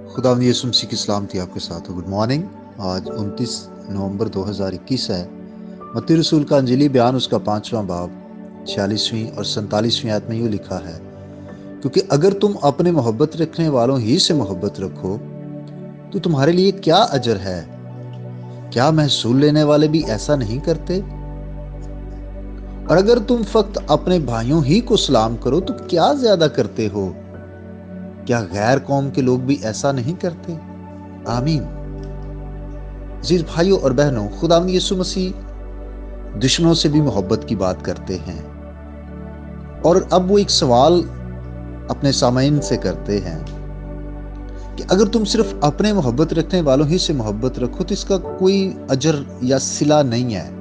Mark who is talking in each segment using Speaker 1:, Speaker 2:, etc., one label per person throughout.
Speaker 1: खुदावंद यीशु मसीह की सलामती आपके साथ हो। Good morning. आज 29 नवंबर 2021 है। मत्ती रसूल का अंजीली बयान उसका 5वां बाब 46वीं और 47वीं आयत में यूँ लिखा है, क्योंकि अगर तुम अपने मोहब्बत रखने वालों ही से मोहब्बत रखो तो तुम्हारे लिए क्या अजर है? क्या महसूल लेने वाले भी ऐसा नहीं करते? और अगर तुम फक्त अपने भाइयों ही को सलाम करो तो क्या ज्यादा करते हो? क्या गैर कौम के लोग भी ऐसा नहीं करते? आमीन। अजीज भाइयों और बहनों, खुदावंद यीशु मसीह दुश्मनों से भी मोहब्बत की बात करते हैं। और अब वो एक सवाल अपने सामईन से करते हैं कि अगर तुम सिर्फ अपने मोहब्बत रखने वालों ही से मोहब्बत रखो तो इसका कोई अजर या सिला नहीं है।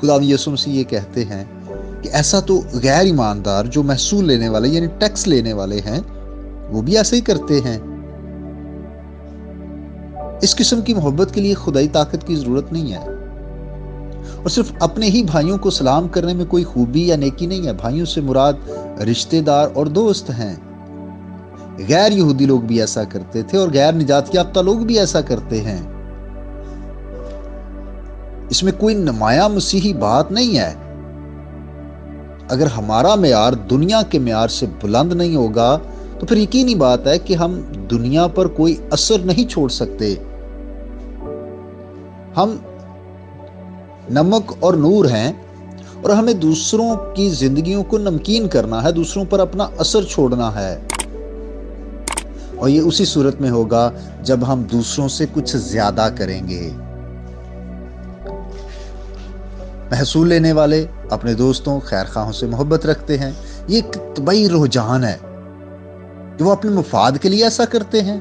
Speaker 1: खुदावंद यीशु मसीह ये कहते हैं कि ऐसा तो गैर ईमानदार जो महसूल लेने वाले यानी टैक्स लेने वाले हैं वो भी ऐसे ही करते हैं। इस किस्म की मोहब्बत के लिए खुदाई ताकत की जरूरत नहीं है। और सिर्फ अपने ही भाइयों को सलाम करने में कोई खूबी या नेकी नहीं है। भाइयों से मुराद रिश्तेदार और दोस्त हैं। गैर यहूदी लोग भी ऐसा करते थे और गैर निजात याफ्ता लोग भी ऐसा करते हैं। इसमें कोई नुमाया मसीही बात नहीं है। अगर हमारा म्यार दुनिया के म्यार से बुलंद नहीं होगा तो फिर यकीनी बात है कि हम दुनिया पर कोई असर नहीं छोड़ सकते। हम नमक और नूर हैं और हमें दूसरों की जिंदगियों को नमकीन करना है, दूसरों पर अपना असर छोड़ना है। और ये उसी सूरत में होगा जब हम दूसरों से कुछ ज्यादा करेंगे। महसूल लेने वाले अपने दोस्तों खैरखाहों से मोहब्बत रखते हैं। ये एक तबई रुझान है कि वो अपने मुफाद के लिए ऐसा करते हैं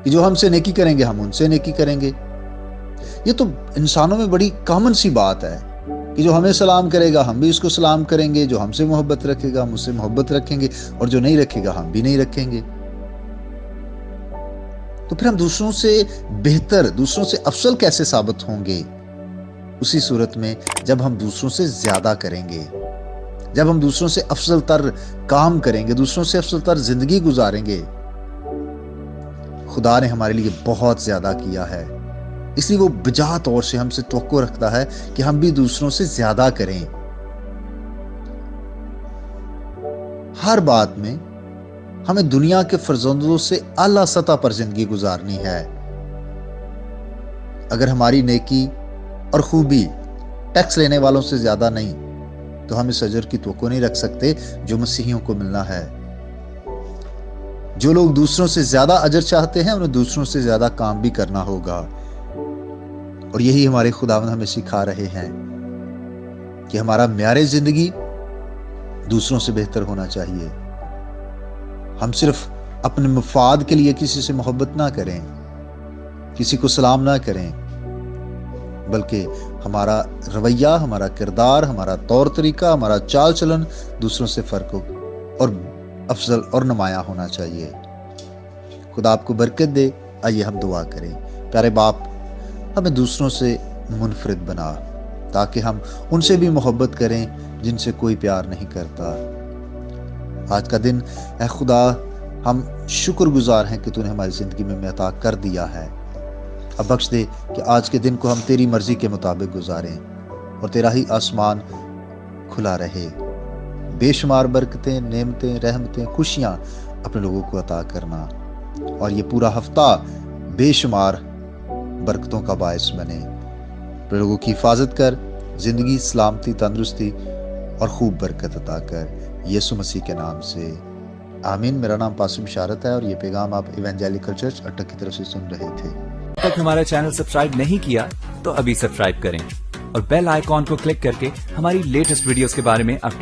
Speaker 1: कि जो हमसे नेकी करेंगे हम उनसे नेकी करेंगे। ये तो इंसानों में बड़ी कॉमन सी बात है कि जो हमें सलाम करेगा हम भी उसको सलाम करेंगे, जो हमसे मोहब्बत रखेगा हम उससे मोहब्बत रखेंगे, और जो नहीं रखेगा हम भी नहीं रखेंगे। तो फिर हम दूसरों से बेहतर, दूसरों से अफसल कैसे साबित होंगे? उसी सूरत में जब हम दूसरों से ज्यादा करेंगे, जब हम दूसरों से अफसल तर काम करेंगे, दूसरों से अफसल तर जिंदगी गुजारेंगे। खुदा ने हमारे लिए बहुत ज्यादा किया है, इसलिए वो बजा तौर से हमसे तवक्को रखता है कि हम भी दूसरों से ज्यादा करें। हर बात में हमें दुनिया के फर्जंदों से आला सतह पर जिंदगी गुजारनी है। अगर हमारी नेकी और खूबी टैक्स लेने वालों से ज्यादा नहीं तो हम इस अजर की तवक्को नहीं रख सकते जो मसीहियों को मिलना है। जो लोग दूसरों से ज्यादा अजर चाहते हैं उन्हें दूसरों से ज्यादा काम भी करना होगा। और यही हमारे खुदावंद हमें सिखा रहे हैं कि हमारा म्यारे जिंदगी दूसरों से बेहतर होना चाहिए। हम सिर्फ अपने मुफाद के लिए किसी से मोहब्बत ना करें, किसी को सलाम ना करें, बल्कि हमारा रवैया, हमारा किरदार, हमारा तौर तरीका, हमारा चाल चलन दूसरों से फर्क हो और अफजल और नुमाया होना चाहिए। खुदा आपको बरकत दे। आइए हम दुआ करें। प्यारे बाप, हमें दूसरों से मुनफरिद बना ताकि हम उनसे भी मोहब्बत करें जिनसे कोई प्यार नहीं करता। आज का दिन ऐ खुदा हम शुक्रगुजार हैं कि तूने हमारी जिंदगी में अता कर दिया है। अब बख्श दे कि आज के दिन को हम तेरी मर्जी के मुताबिक गुजारें और तेरा ही आसमान खुला रहे। बेशुमार बरकतें, नेमतें, रहमतें, खुशियां अपने लोगों को अता करना और ये पूरा हफ्ता बेशुमार बरकतों का बायस बने। अपने लोगों की हिफाजत कर, जिंदगी, सलामती, तंदुरुस्ती और खूब बरकत अता कर, यीशु मसीह के नाम से आमीन। मेरा नाम पासुम बिशारत है और ये पैगाम आप इवेंजेलिकल चर्च अटक की तरफ से सुन रहे थे।
Speaker 2: अब तक हमारा चैनल सब्सक्राइब नहीं किया तो अभी सब्सक्राइब करें और बेल आइकॉन को क्लिक करके हमारी लेटेस्ट वीडियोस के बारे में